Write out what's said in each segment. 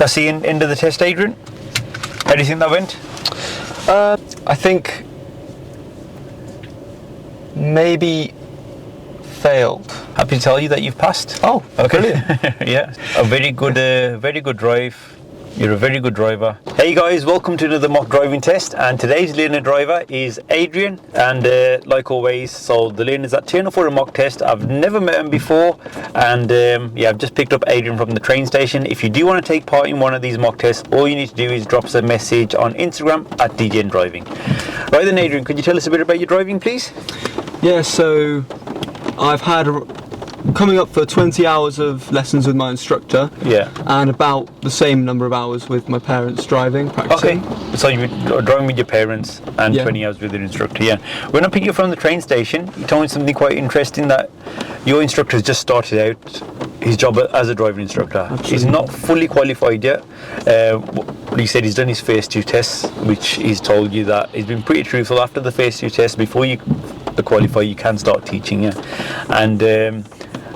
That's the end of the test, Adrian. How do you think that went? I think maybe failed. Happy to tell you that you've passed. Oh, okay. Yeah, a very good drive. You're a very good driver. Hey guys, welcome to another mock driving test, and today's learner driver is Adrian, and like always, so the learner's that turn up for a mock test. I've never met him before, and yeah, I've just picked up Adrian from the train station. If you do want to take part in one of these mock tests, all you need to do is drop us a message on Instagram at DJN Driving. Right then, Adrian, could you tell us a bit about your driving, please? Yeah, so I've had coming up for 20 hours of lessons with my instructor. Yeah. And about the same number of hours with my parents driving, practicing. Okay. So you've been driving with your parents and 20 hours with your instructor, yeah. When I picked you from the train station, you told me something quite interesting, that your instructor has just started out his job as a driving instructor. Absolutely. He's not fully qualified yet. He said he's done his first 2 tests, which he's told you that he's been pretty truthful. After the first 2 tests, before you qualify, you can start teaching, yeah. And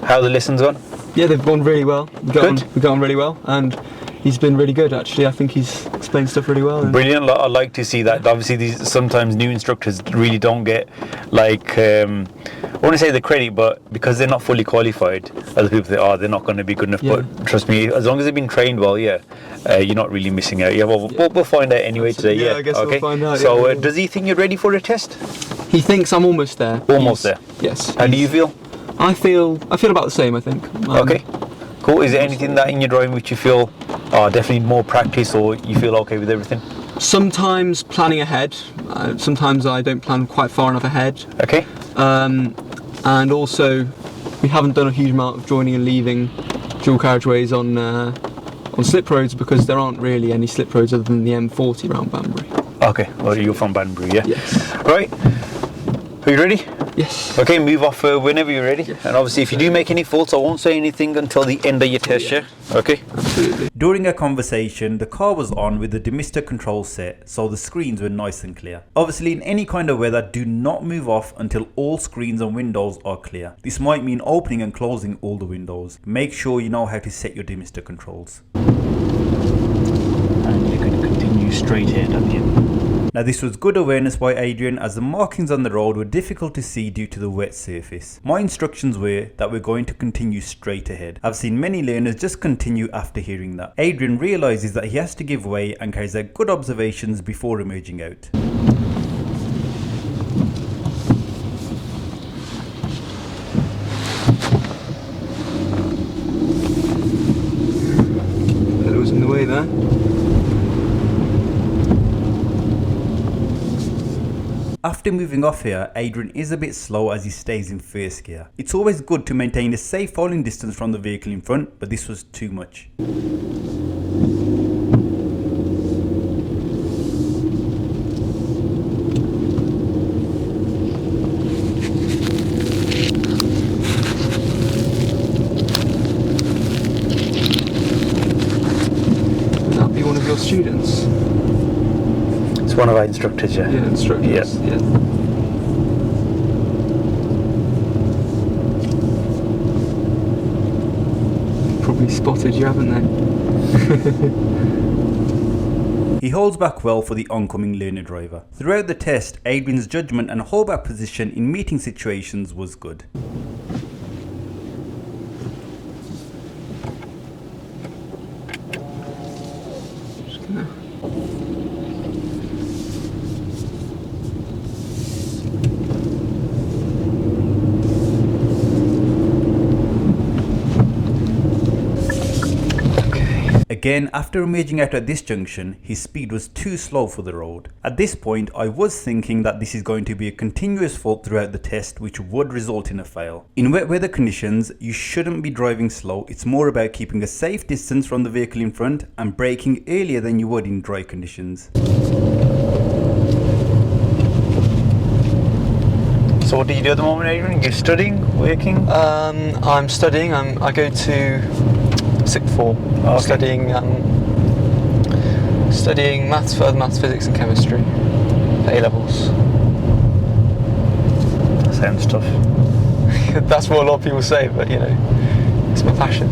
how the lessons gone? Yeah, they've gone really well. We got on really well, and he's been really good actually. I think he's explained stuff really well. Brilliant. I like to see that. Obviously, these sometimes new instructors really don't get, like, I want to say the credit, but because they're not fully qualified, other people think, oh, they're not going to be good enough. Yeah. But trust me, as long as they've been trained well, yeah, you're not really missing out. Yeah, we'll find out anyway today. Yeah, I guess we'll find out. So, does he think you're ready for a test? He thinks I'm almost there. Almost there. Yes. How do you feel? I feel about the same, I think. Okay, cool. Is there anything that in your driving which you feel definitely more practice, or you feel okay with everything? Sometimes planning ahead. Sometimes I don't plan quite far enough ahead. Okay. And also, we haven't done a huge amount of joining and leaving dual carriageways on slip roads, because there aren't really any slip roads other than the M40 around Banbury. Okay, well, you're from Banbury, yeah? Yes. Right, are you ready? Yes. Okay, move off whenever you're ready. Yes. And obviously, if you do make any faults, I won't say anything until the end of your test, yeah? Okay? Absolutely. During our conversation, the car was on with the demister control set, so the screens were nice and clear. Obviously, in any kind of weather, do not move off until all screens and windows are clear. This might mean opening and closing all the windows. Make sure you know how to set your demister controls. And you're going to continue straight ahead at the end. Now, this was good awareness by Adrian, as the markings on the road were difficult to see due to the wet surface. My instructions were that we're going to continue straight ahead. I've seen many learners just continue after hearing that. Adrian realises that he has to give way and carries out good observations before emerging out. That was in the way there. After moving off here, Adrian is a bit slow as he stays in first gear. It's always good to maintain a safe following distance from the vehicle in front, but this was too much. Would that be one of your students? One of our instructors, yeah. Yeah, instructors. Yeah. Probably spotted you, haven't they? He holds back well for the oncoming learner driver. Throughout the test, Adrian's judgment and holdback position in meeting situations was good. Again, after emerging out at this junction, his speed was too slow for the road. At this point, I was thinking that this is going to be a continuous fault throughout the test, which would result in a fail. In wet weather conditions, you shouldn't be driving slow. It's more about keeping a safe distance from the vehicle in front and braking earlier than you would in dry conditions. So what do you do at the moment, Adrian? You're studying, working? I'm studying. I go to sixth form. Okay. Studying maths, physics and chemistry for A-levels. That sounds tough. That's what a lot of people say, but you know, it's my passion.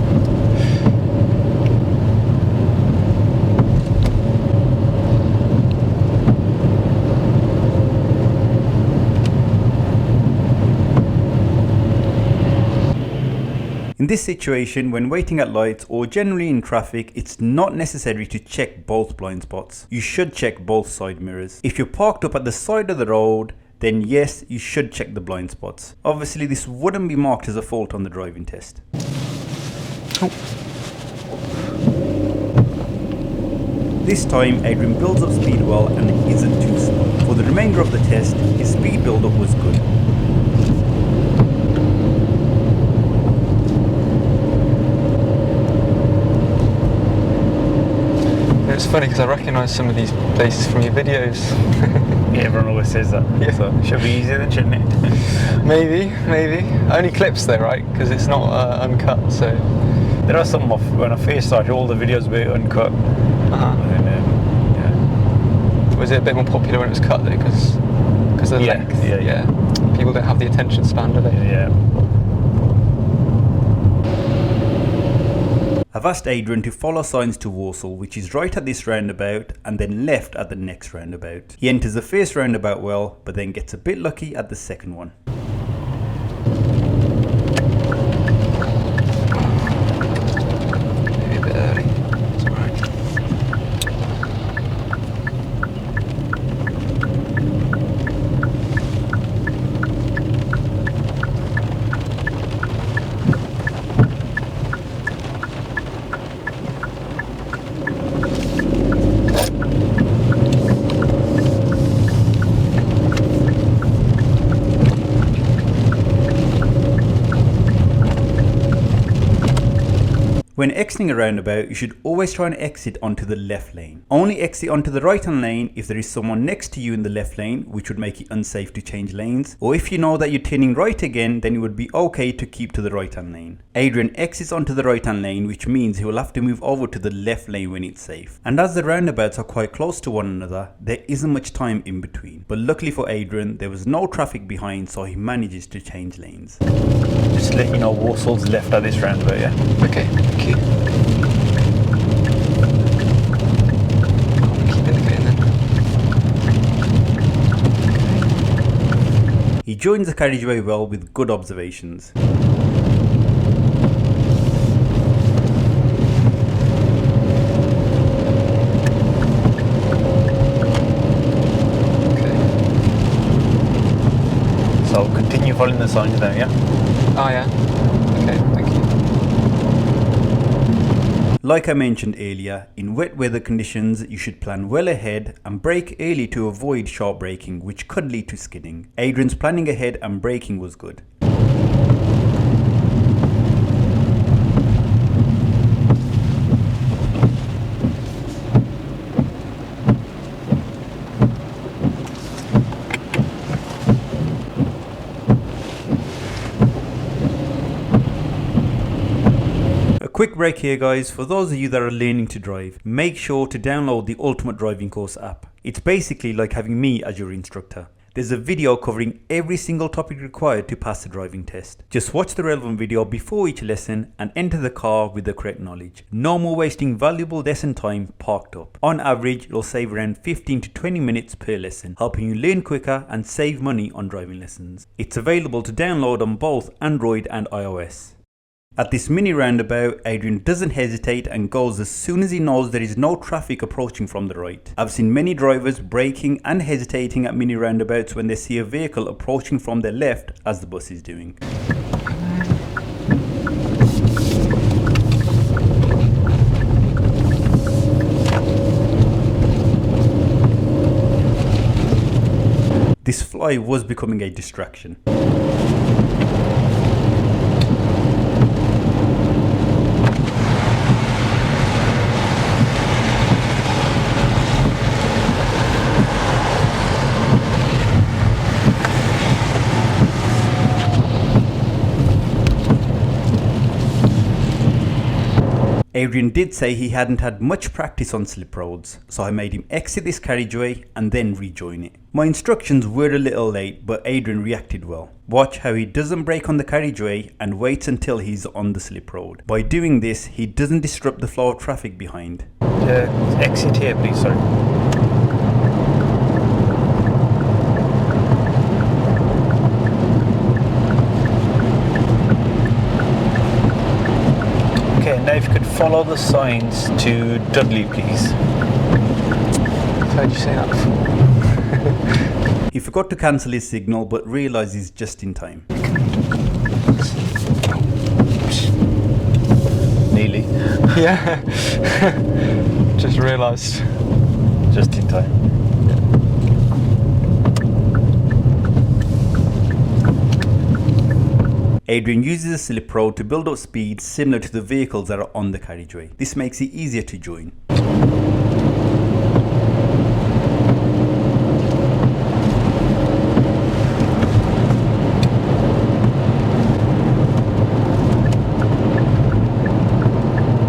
this situation, when waiting at lights or generally in traffic, it's not necessary to check both blind spots. You should check both side mirrors. If you're parked up at the side of the road, then yes, you should check the blind spots. Obviously, this wouldn't be marked as a fault on the driving test. This time, Adrian builds up speed well and isn't too slow. For the remainder of the test, his speed build-up was good. It's funny because I recognise some of these places from your videos. Yeah, everyone always says that. Yeah. So should be easier then, shouldn't it? Maybe. Only clips though, right? Because it's not uncut, so... There are some when I first started, all the videos were uncut. And then, yeah. Was it a bit more popular when it was cut though? Because of the length? Yeah. People don't have the attention span, do they? Yeah. I've asked Adrian to follow signs to Walsall, which is right at this roundabout and then left at the next roundabout. He enters the first roundabout well, but then gets a bit lucky at the second one. Maybe a bit early. It's alright. When exiting a roundabout, you should always try and exit onto the left lane. Only exit onto the right hand lane if there is someone next to you in the left lane, which would make it unsafe to change lanes. Or if you know that you're turning right again, then it would be okay to keep to the right hand lane. Adrian exits onto the right hand lane, which means he will have to move over to the left lane when it's safe. And as the roundabouts are quite close to one another, there isn't much time in between. But luckily for Adrian, there was no traffic behind, so he manages to change lanes. Just to let you know, Walsall's left at this roundabout, yeah? Okay, thank you. Keep indicating then. He joins the carriageway well with good observations. So continue following the signs now, yeah? Oh yeah. Okay, thank you. Like I mentioned earlier, in wet weather conditions, you should plan well ahead and brake early to avoid sharp braking, which could lead to skidding. Adrian's planning ahead and braking was good. Quick break here guys, for those of you that are learning to drive, make sure to download the Ultimate Driving Course app. It's basically like having me as your instructor. There's a video covering every single topic required to pass the driving test. Just watch the relevant video before each lesson and enter the car with the correct knowledge. No more wasting valuable lesson time parked up. On average, you'll save around 15 to 20 minutes per lesson, helping you learn quicker and save money on driving lessons. It's available to download on both Android and iOS. At this mini roundabout, Adrian doesn't hesitate and goes as soon as he knows there is no traffic approaching from the right. I've seen many drivers braking and hesitating at mini roundabouts when they see a vehicle approaching from their left as the bus is doing. This fly was becoming a distraction. Adrian did say he hadn't had much practice on slip roads, so I made him exit this carriageway and then rejoin it. My instructions were a little late, but Adrian reacted well. Watch how he doesn't brake on the carriageway and waits until he's on the slip road. By doing this, he doesn't disrupt the flow of traffic behind. Exit here, please, sorry. follow the signs to Dudley, please? I've heard you say that before. He forgot to cancel his signal but realised he's just in time. Nearly. Yeah. Just realised. Just in time. Adrian uses a slip road to build up speed similar to the vehicles that are on the carriageway. This makes it easier to join.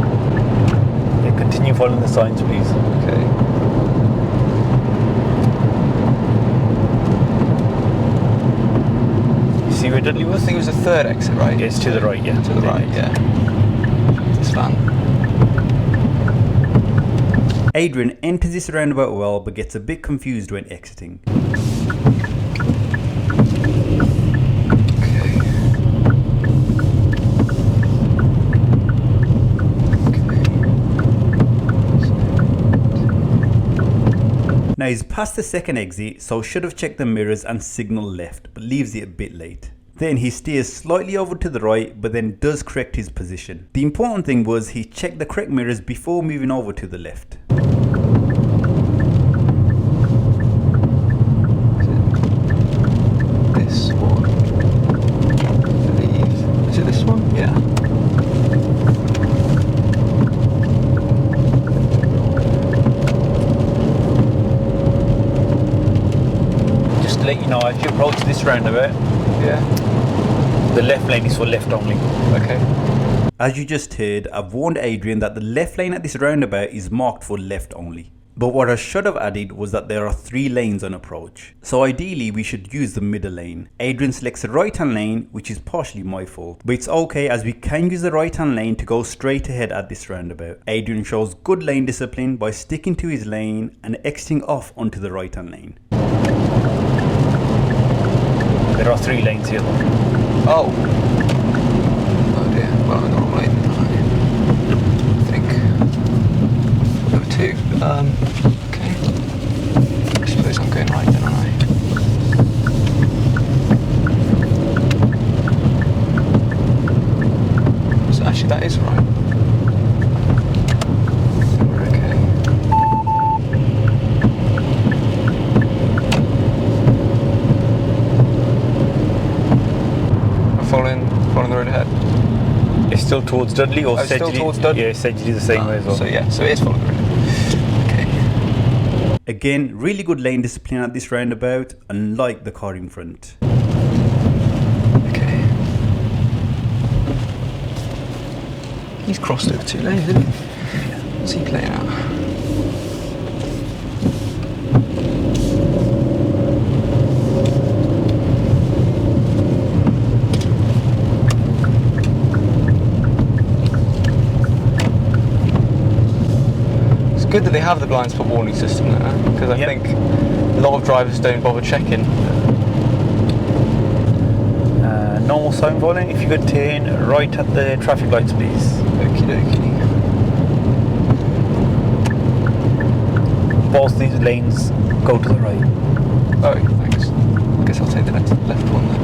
Yeah, continue following the signs, please. Okay. See where Dudley I was? think it was the third exit, right? Yes, to the right, yeah. To the right, yeah. This van. Adrian enters this roundabout well but gets a bit confused when exiting. Now he's past the second exit, so should have checked the mirrors and signal left, but leaves it a bit late. Then he steers slightly over to the right, but then does correct his position. The important thing was he checked the correct mirrors before moving over to the left. This one. I believe. Is it this one? Yeah. Just to let you know, as you approach this roundabout, Yeah. the left lane is for left only. Okay. As you just heard, I've warned Adrian that the left lane at this roundabout is marked for left only. But what I should have added was that there are 3 lanes on approach. So ideally we should use the middle lane. Adrian selects the right hand lane, which is partially my fault. But it's okay as we can use the right hand lane to go straight ahead at this roundabout. Adrian shows good lane discipline by sticking to his lane and exiting off onto the right hand lane. There are 3 lanes here. Oh. Oh dear. Well, I'm in the wrong lane. I think. There were 2. Okay. I suppose I'm going right then, aren't I? So actually that is right. We're okay. I'm following the road ahead. It's still towards Dudley or Still towards Dudley? Yeah, Sedgley the same way as well. So yeah, so it is following the road. Okay. Again, really good lane discipline at this roundabout, unlike the car in front. Okay. He's crossed over 2 lanes, isn't he? What's he playing at? It's good that they have the blind spot warning system there, because I Yep. think a lot of drivers don't bother checking. Normal sign following, if you could turn right at the traffic lights, please. Okie dokie. Both these lanes go to the right. Oh, thanks. I guess I'll take the left one then.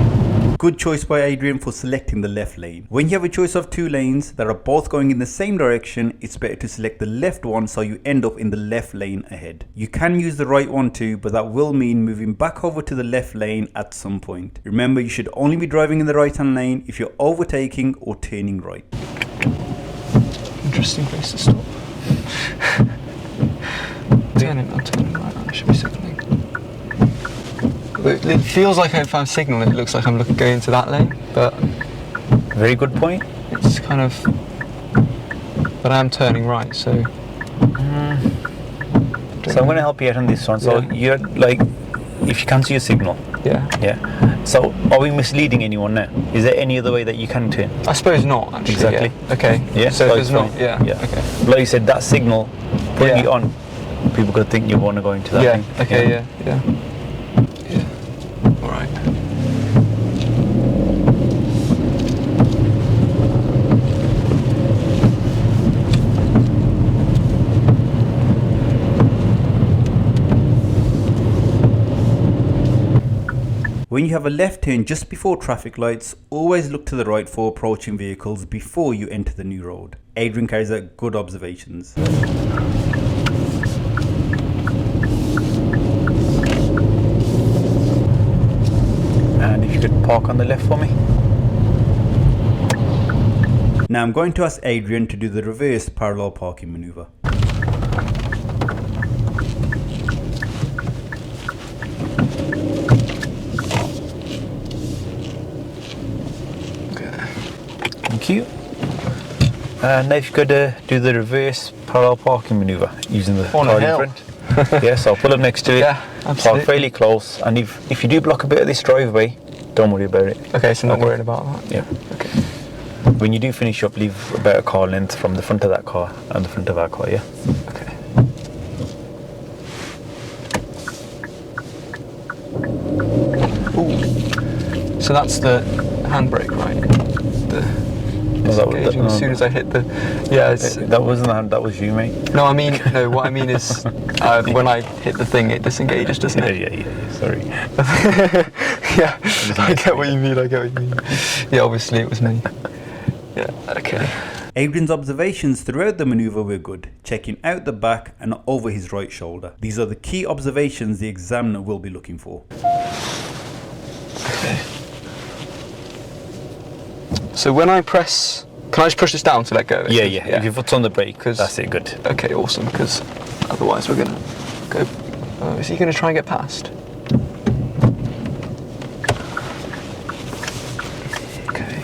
Good choice by Adrian for selecting the left lane. When you have a choice of 2 lanes that are both going in the same direction, it's better to select the left one so you end up in the left lane ahead. You can use the right one too, but that will mean moving back over to the left lane at some point. Remember, you should only be driving in the right hand lane if you're overtaking or turning right. Interesting place to stop. I'm turning right, I should be signaling. It feels like if I'm signaling, it looks like I'm going into that lane, but Very good point. it's kind of. But I am turning right, so. So I'm going to help you out on this one. So Yeah. you're like, if you can see your signal, Yeah. yeah. So are we misleading anyone now? Is there any other way that you can turn? I suppose not, actually. Exactly. Yeah. Okay. Yeah. So if like there's not. fine. Yeah. Yeah. Okay. Like you said, that signal, putting Yeah. it on, people could think you want to go into that Yeah. thing. Okay. Yeah. Yeah. Yeah. All right. When you have a left turn just before traffic lights, always look to the right for approaching vehicles before you enter the new road. Adrian carries out good observations. And if you could park on the left for me. Now I'm going to ask Adrian to do the reverse parallel parking maneuver. Thank you. And now if you could do the reverse parallel parking maneuver using the On a car in hill. front. Yes, I'll pull up next to it. Yeah, Park absolutely. fairly close, and if you do block a bit of this driveway, don't worry about it. Okay, so not Okay. worried about that. Yeah. Okay. When you do finish up, leave about a car length from the front of that car and the front of our car, yeah? Okay. Ooh. So that's the handbrake, right? Was that- Disengaging as soon as I hit the. Yeah. It's, That wasn't that was you, mate. no, I mean, no. What I mean is, when I hit the thing, it disengages, doesn't it? Yeah, sorry. Yeah. I get what you mean. Yeah, obviously it was me. Yeah. Okay. Adrian's observations throughout the maneuver were good, checking out the back and over his right shoulder. These are the key observations the examiner will be looking for. Okay. So when I press, can I just push this down to let go? Yeah. If your foot's on the brake, 'Cause- that's it, good. Okay, awesome. Because otherwise we're gonna go. Is he gonna try and get past? Okay.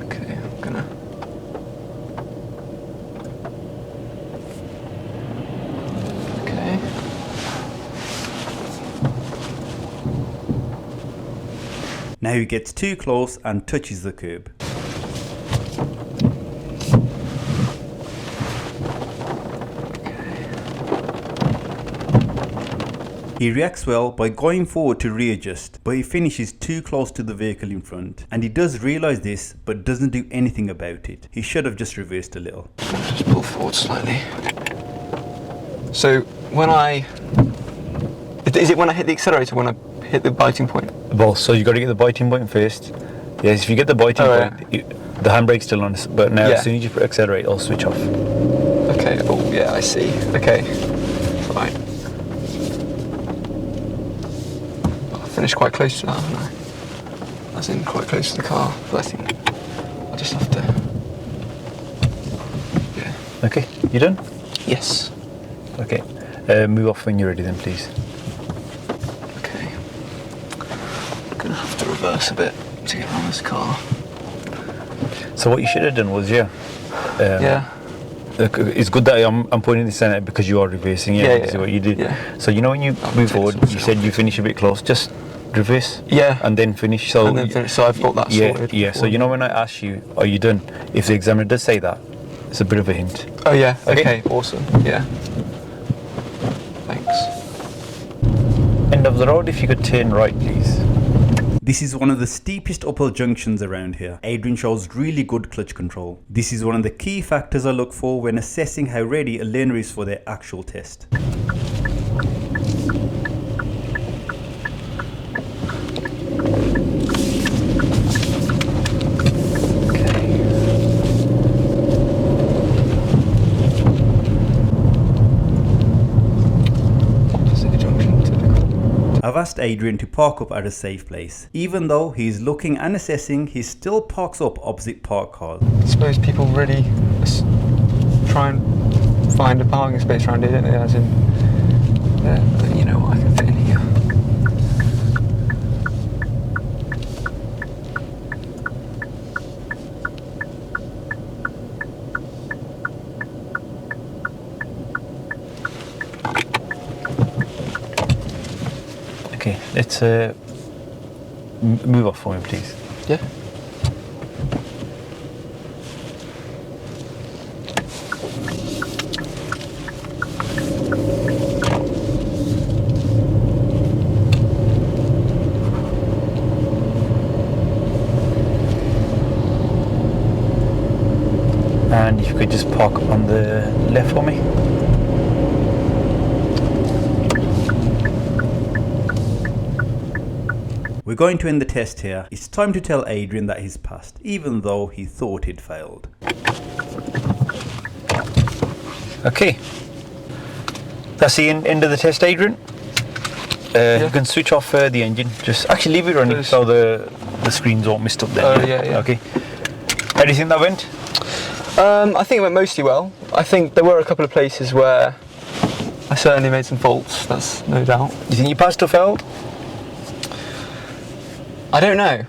Okay, I'm gonna. Okay. Now he gets too close and touches the curb. He reacts well by going forward to readjust, but he finishes too close to the vehicle in front. And he does realise this, but doesn't do anything about it. He should have just reversed a little. Just pull forward slightly. So when I. Is it when I hit the accelerator, when I hit the biting point? Both. So you got to get the biting point first. Yes, if you get the biting Oh, point, the handbrake's still on, but now Yeah. as soon as you accelerate, it'll switch off. Okay, oh yeah, I see. Okay. Right. I finished quite close to that, haven't I? I was in quite close to the car, but I think I just have to. Yeah. Okay, you done? Yes. Okay. Move off when you're ready then, please. Okay. I'm gonna have to reverse a bit to get around this car. So what you should have done was, yeah. Yeah. It's good that I'm pointing this out because you are reversing. Yeah, This is yeah, what you did. yeah. So you know when you I'll move take forward, some you off. said you finish a bit close. Just reverse. Yeah. And then finish. So And then finish. So I've got that Yeah, sorted yeah. So before. you know when I ask you, are you done? If the examiner does say that, it's a bit of a hint. Oh yeah. Okay. Okay. Awesome. Yeah. Thanks. End of the road. If you could turn right, please. This is one of the steepest uphill junctions around here. Adrian shows really good clutch control. This is one of the key factors I look for when assessing how ready a learner is for their actual test. Opposite junction, typical. I've asked Adrian to park up at a safe place. Even though he's looking and assessing, he still parks up opposite parked cars. I suppose people really try and find a parking space around here, don't they? As in, you know what, I can fit in here. Okay. Let's move off for me, please. Yeah. you could just park on the left for me. We're going to end the test here. It's time to tell Adrian that he's passed, even though he thought he'd failed. Okay. That's the end of the test, Adrian. You can switch off the engine. Just actually leave it running so the screen's all messed up there. Oh, yeah. Okay. How do you think that went? I think it went mostly well. I think there were a couple of places where I certainly made some faults, that's no doubt. You think you passed or failed? I don't know.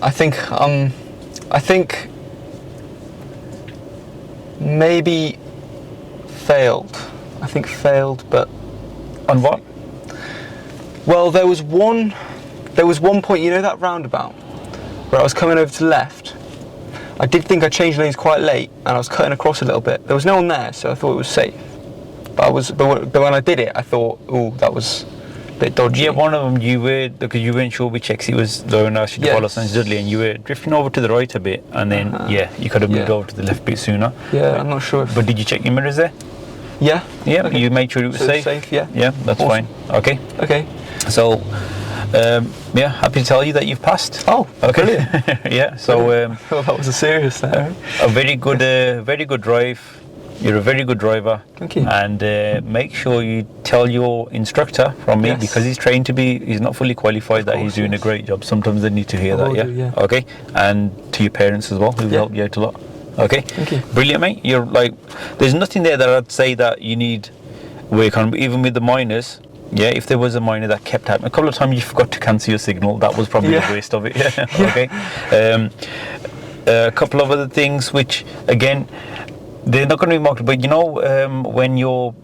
I think maybe failed. I think failed, but On what? well, there was one point, you know, that roundabout where I was coming over to the left. I did think I changed lanes quite late, and I was cutting across a little bit. There was no one there, so I thought it was safe. But when I did it, I thought, oh, that was a bit dodgy. Yeah, one of them you were, because you weren't sure which exit was the one I should follow St. Dudley, and you were drifting over to the right a bit, and then you could have moved over to the left a bit sooner. Yeah, I'm not sure. But did you check your mirrors there? Yeah. Yeah, Okay. you made sure it was So safe. safe, yeah. Yeah, that's Awesome. fine. Okay. Okay. So, happy to tell you that you've passed. Oh, okay. brilliant. Yeah. So, Well, that was a serious there. a very good drive. You're a very good driver. Thank you. And make sure you tell your instructor from me, Yes. because he's trained to be, he's not fully qualified, that he's course, doing a yes. great job. Sometimes they need to hear I that, will yeah? do, yeah. Okay. And to your parents as well, who've Yeah. helped you out a lot. Okay. Thank you. Brilliant, mate. You're like, there's nothing there that I'd say that you need work on, even with the minors. Yeah, if there was a minor that kept happening, a couple of times you forgot to cancel your signal, that was probably the waste of it. Yeah. Okay. A couple of other things which, again, they're not going to be marked, but you know, when you're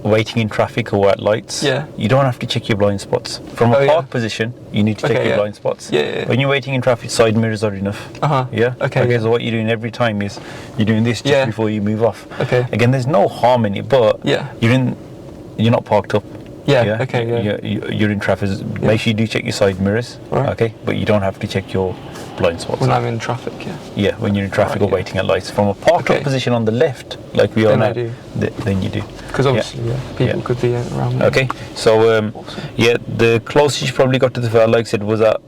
waiting in traffic or at lights, you don't have to check your blind spots. From a park position, you need to check your blind spots. Yeah. When you're waiting in traffic, side mirrors are enough. Yeah. Okay. So what you're doing every time is you're doing this just before you move off. Okay. Again, there's no harm in it, but you're not parked up. Yeah. Okay. Yeah. You're in traffic. Make sure you do check your side mirrors. Right. Okay. But you don't have to check your blind spots. When I'm in traffic, yeah. Yeah, when you're in traffic or waiting at lights. From a parked up position on the left, like we are Then now, I do. Then you do. Because obviously, people could be around me. Okay, so the closest you probably got to the fire, like I said, was at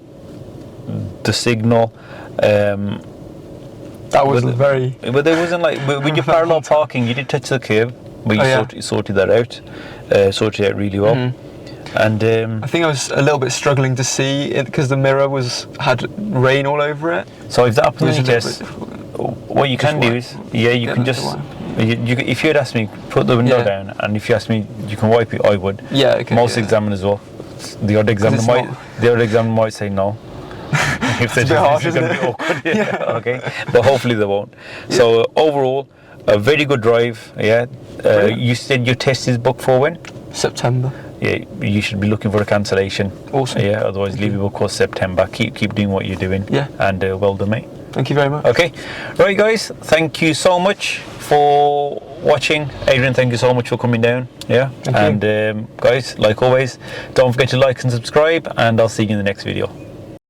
the signal. That wasn't very. But there wasn't like when you parallel parking, you did touch the curb, but you sorted that out. Sorted it out really well. Mm-hmm. And I think I was a little bit struggling to see it because the mirror had rain all over it. so if that happens in It your was a test, little bit what you can do is, you can just, if you had asked me, put the window down, and if you asked me, you can wipe it, I would. Yeah, okay. Most examiners will. The odd examiner might say no. If It's a bit harsh, it's going to isn't be awkward. Okay, but hopefully they won't. So overall, a very good drive. Yeah. You said your test is booked for when? September. Yeah, you should be looking for a cancellation. Awesome. Yeah, otherwise leave your book for September. Keep doing what you're doing. Yeah. And well done, mate. Thank you very much. Okay, right, guys. Thank you so much for watching. Adrian, thank you so much for coming down. Yeah. Thank you. And guys, like always, don't forget to like and subscribe, and I'll see you in the next video.